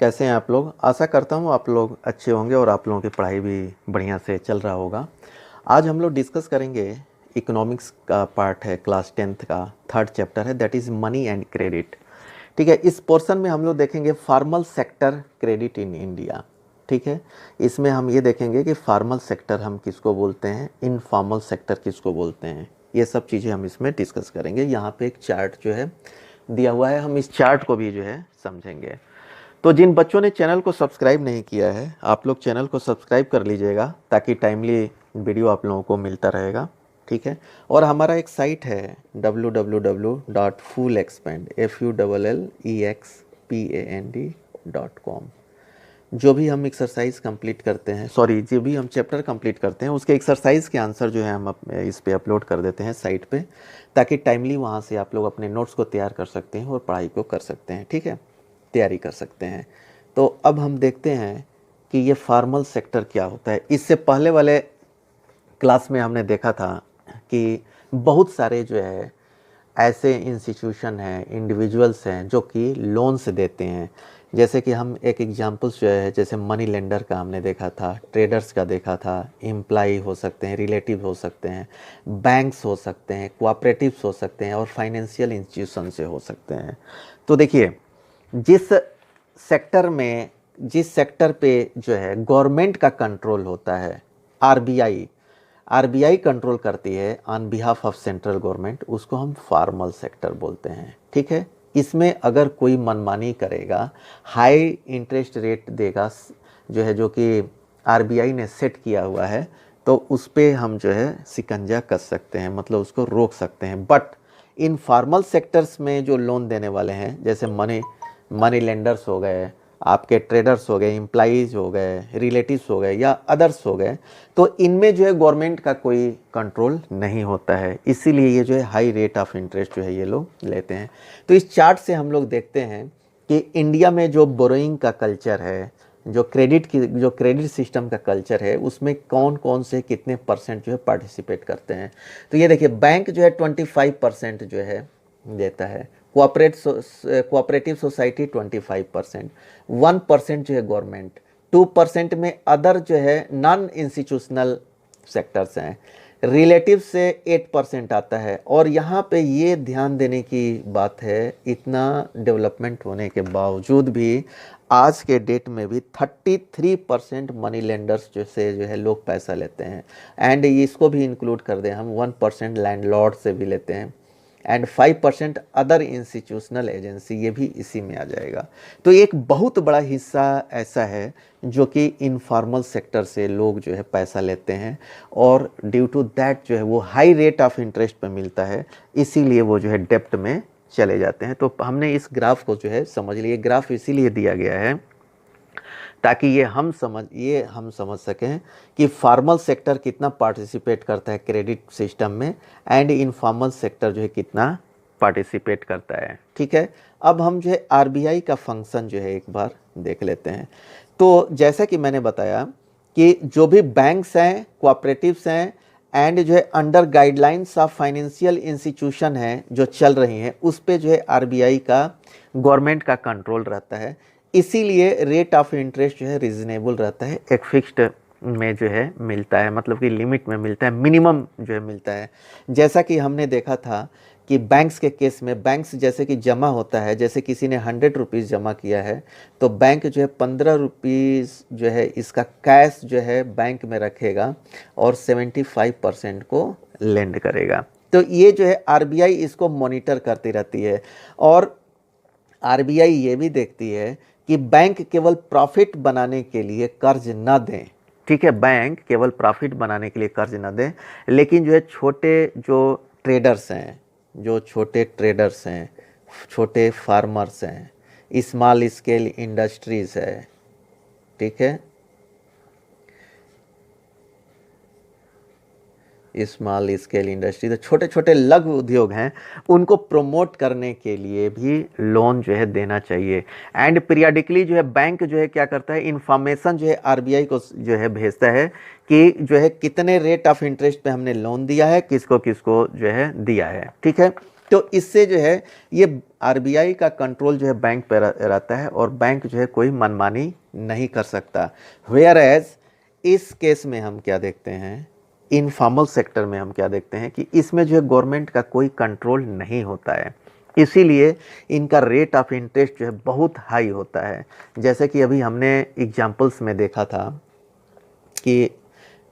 कैसे हैं आप लोग। आशा करता हूँ आप लोग अच्छे होंगे और आप लोगों की पढ़ाई भी बढ़िया से चल रहा होगा। आज हम लोग डिस्कस करेंगे इकोनॉमिक्स का पार्ट है, क्लास 10th का थर्ड चैप्टर है, that is money and credit. ठीक है, इस पोर्शन में हम लोग देखेंगे formal sector credit in India. ठीक है, इसमें हम ये देखेंगे कि फार्मल सेक्टर हम किसको बोलते हैं, इनफॉर्मल सेक्टर किसको बोलते हैं, ये सब चीज़ें हम इसमें डिस्कस करेंगे। यहाँ पे एक चार्ट जो है दिया हुआ है, हम इस चार्ट को भी जो है समझेंगे। तो जिन बच्चों ने चैनल को सब्सक्राइब नहीं किया है, आप लोग चैनल को सब्सक्राइब कर लीजिएगा ताकि टाइमली वीडियो आप लोगों को मिलता रहेगा। ठीक है, और हमारा एक साइट है www.fullexpand जो भी हम एक्सरसाइज कंप्लीट करते हैं, जो भी हम चैप्टर कंप्लीट करते हैं उसके एक्सरसाइज के आंसर जो है हम इस पे अपलोड कर देते हैं साइट पे, ताकि टाइमली वहाँ से आप लोग अपने नोट्स को तैयार कर सकते हैं और पढ़ाई को कर सकते हैं। ठीक है, तैयारी कर सकते हैं। तो अब हम देखते हैं कि ये फार्मल सेक्टर क्या होता है। इससे पहले वाले क्लास में हमने देखा था कि बहुत सारे जो है ऐसे इंस्टीट्यूशन हैं, इंडिविजुअल्स हैं जो कि लोन्स देते हैं। जैसे कि हम एक एग्जांपल्स जो है, जैसे मनी लेंडर का हमने देखा था, ट्रेडर्स का देखा था, एम्प्लॉय हो सकते हैं, रिलेटिव हो सकते हैं, बैंक्स हो सकते हैं, कोऑपरेटिव्स हो सकते हैं और फाइनेंशियल इंस्टीट्यूशन से हो सकते हैं। तो देखिए, जिस सेक्टर पे जो है गवर्नमेंट का कंट्रोल होता है, आरबीआई कंट्रोल करती है on behalf of central government, उसको हम फार्मल सेक्टर बोलते हैं। ठीक है, इसमें अगर कोई मनमानी करेगा, हाई इंटरेस्ट रेट देगा जो है, जो कि आरबीआई ने सेट किया हुआ है, तो उस पर हम जो है शिकंजा कस सकते हैं, मतलब उसको रोक सकते हैं। बट इन फार्मल सेक्टर्स में जो लोन देने वाले हैं, जैसे मनी लेंडर्स हो गए, आपके ट्रेडर्स हो गए, एम्प्लॉइज हो गए, रिलेटिव्स हो गए या अदर्स हो गए, तो इनमें जो है गवर्नमेंट का कोई कंट्रोल नहीं होता है, इसीलिए ये जो है हाई रेट ऑफ इंटरेस्ट जो है ये लोग लेते हैं। तो इस चार्ट से हम लोग देखते हैं कि इंडिया में जो बोरोइंग का कल्चर है, जो क्रेडिट सिस्टम का कल्चर है, उसमें कौन कौन से कितने परसेंट जो है पार्टिसिपेट करते हैं। तो ये देखिए, बैंक जो है 25% जो है देता है, कोऑपरेटिव सोसाइटी 25%, 1% जो है गवर्नमेंट, 2% में अदर जो है नॉन इंस्टीट्यूशनल सेक्टर्स हैं, रिलेटिव से 8% आता है। और यहाँ पे ये ध्यान देने की बात है, इतना डेवलपमेंट होने के बावजूद भी आज के डेट में भी 33% मनी लेंडर्स जो है लोग पैसा लेते हैं। एंड इसको भी इंक्लूड कर दें हम, 1% लैंडलॉर्ड से भी लेते हैं, एंड 5% अदर इंस्टीट्यूशनल एजेंसी, ये भी इसी में आ जाएगा। तो एक बहुत बड़ा हिस्सा ऐसा है जो कि इनफॉर्मल सेक्टर से लोग जो है पैसा लेते हैं, और ड्यू टू दैट जो है वो हाई रेट ऑफ इंटरेस्ट पे मिलता है, इसीलिए वो जो है डेप्ट में चले जाते हैं। तो हमने इस ग्राफ को जो है समझ लिया, ग्राफ इसीलिए दिया गया है ताकि ये हम समझ सकें कि फार्मल सेक्टर कितना पार्टिसिपेट करता है क्रेडिट सिस्टम में, एंड इनफॉर्मल सेक्टर जो है कितना पार्टिसिपेट करता है। ठीक है, अब हम जो है आरबीआई का फंक्शन जो है एक बार देख लेते हैं। तो जैसा कि मैंने बताया कि जो भी बैंक्स हैं, कोऑपरेटिव्स हैं, एंड जो है under guidelines of financial institution है जो चल रही हैं, उस पे जो है आरबीआई का, गवर्नमेंट का कंट्रोल रहता है। इसीलिए रेट ऑफ इंटरेस्ट जो है रीजनेबल रहता है, एक फिक्स्ड में जो है मिलता है, मतलब कि लिमिट में मिलता है, मिनिमम जो है मिलता है। जैसा कि हमने देखा था कि बैंक्स के केस में, बैंक्स जैसे कि जमा होता है, जैसे किसी ने 100 रुपीज़ जमा किया है, तो बैंक जो है 15 रुपीज़ जो है इसका कैश जो है बैंक में रखेगा और 75% को लेंड करेगा। तो ये जो है आरबीआई इसको मॉनिटर करती रहती है, और आरबीआई ये भी देखती है कि बैंक केवल प्रॉफिट बनाने के लिए कर्ज न दें। ठीक है, बैंक केवल प्रॉफिट बनाने के लिए कर्ज न दें, लेकिन जो है छोटे ट्रेडर्स हैं, छोटे फार्मर्स हैं, स्मॉल स्केल इंडस्ट्रीज़ है, ठीक है, स्मॉल स्केल इंडस्ट्री, तो छोटे छोटे लघु उद्योग हैं, उनको प्रमोट करने के लिए भी लोन जो है देना चाहिए। एंड पीरियडिकली जो है बैंक जो है क्या करता है, इंफॉर्मेशन जो है आरबीआई को जो है भेजता है कि जो है कितने रेट ऑफ इंटरेस्ट पे हमने लोन दिया है, किसको किसको जो है दिया है। ठीक है, तो इससे जो है ये आरबीआई का कंट्रोल जो है बैंक पे रहता है और बैंक जो है कोई मनमानी नहीं कर सकता। वेयर एज इस केस में हम क्या देखते हैं, इनफॉर्मल सेक्टर में हम क्या देखते हैं कि इसमें जो है गवर्नमेंट का कोई कंट्रोल नहीं होता है, इसीलिए इनका रेट ऑफ इंटरेस्ट जो है बहुत हाई होता है। जैसे कि अभी हमने एग्जांपल्स में देखा था कि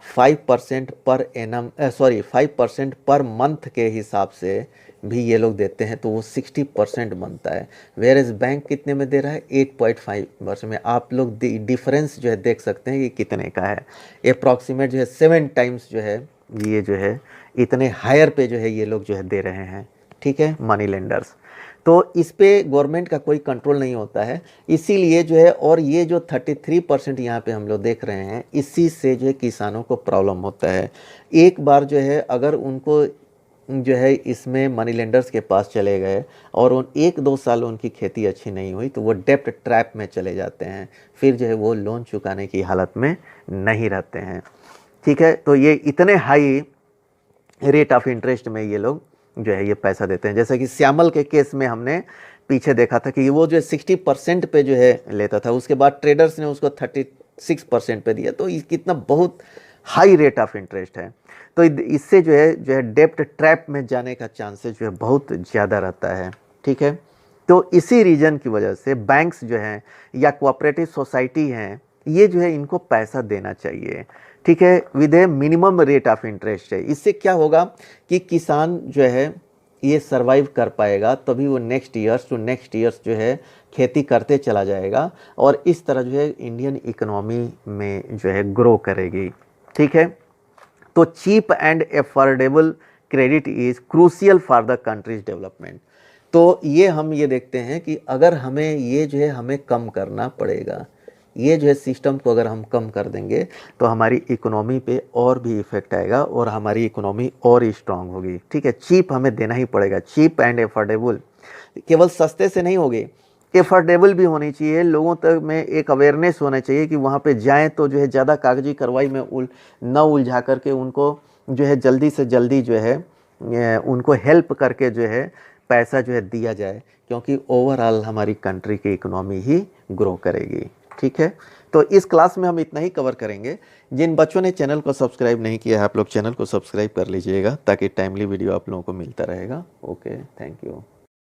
5% पर एनम 5% पर मंथ के हिसाब से भी ये लोग देते हैं, तो वो 60% बनता है। वेयर एज बैंक कितने में दे रहा है, 8.5% में। आप लोग डिफरेंस जो है देख सकते हैं कि कितने का है। अप्रॉक्सीमेट जो है 7 टाइम्स जो है ये जो है इतने हायर पे जो है ये लोग जो है दे रहे हैं, ठीक है, मनी लेंडर्स। तो इस पे गवर्नमेंट का कोई कंट्रोल नहीं होता है, इसीलिए जो है, और ये जो 33% यहाँ पे हम लोग देख रहे हैं, इसी से जो है किसानों को प्रॉब्लम होता है। एक बार जो है अगर उनको जो है इसमें मनी लेंडर्स के पास चले गए और उन 1-2 साल उनकी खेती अच्छी नहीं हुई तो वो डेप्ट ट्रैप में चले जाते हैं, फिर जो है वो लोन चुकाने की हालत में नहीं रहते हैं, ठीक है। तो ये इतने हाई रेट ऑफ इंटरेस्ट में ये लोग जो है ये पैसा देते हैं। जैसे कि श्यामल के केस में हमने पीछे देखा था कि वो जो 60% पे जो है लेता था, उसके बाद ट्रेडर्स ने उसको 36% पे दिया, तो कितना बहुत हाई रेट ऑफ इंटरेस्ट है। तो इससे जो है डेप्ट ट्रैप में जाने का चांसेस जो है बहुत ज़्यादा रहता है, ठीक है। तो इसी रीजन की वजह से बैंक्स जो हैं या कोऑपरेटिव सोसाइटी हैं, ये जो है इनको पैसा देना चाहिए, ठीक है, with A minimum rate of interest है। इससे क्या होगा कि किसान जो है ये सरवाइव कर पाएगा, तभी वो नेक्स्ट ईयर्स जो है खेती करते चला जाएगा और इस तरह जो है इंडियन इकोनॉमी में जो है ग्रो करेगी, ठीक है। तो cheap and affordable credit is crucial for the country's development. तो ये हम ये देखते हैं कि अगर हमें ये जो है हमें कम करना पड़ेगा, ये जो है सिस्टम को अगर हम कम कर देंगे तो हमारी इकोनॉमी पे और भी इफेक्ट आएगा और हमारी इकोनॉमी और स्ट्रांग होगी, ठीक है। चीप हमें देना ही पड़ेगा, चीप एंड एफोर्डेबल, केवल सस्ते से नहीं होगी, एफोर्डेबल भी होनी चाहिए। लोगों तक में एक अवेयरनेस होना चाहिए कि वहाँ पे जाएं तो जो है ज़्यादा कागजी कार्रवाई में न उलझा करके उनको जो है जल्दी से जल्दी जो है उनको हेल्प करके जो है पैसा जो है दिया जाए, क्योंकि ओवरऑल हमारी कंट्री की इकोनॉमी ही ग्रो करेगी, ठीक है। तो इस क्लास में हम इतना ही कवर करेंगे। जिन बच्चों ने चैनल को सब्सक्राइब नहीं किया है, आप लोग चैनल को सब्सक्राइब कर लीजिएगा ताकि टाइमली वीडियो आप लोगों को मिलता रहेगा। Okay, thank you.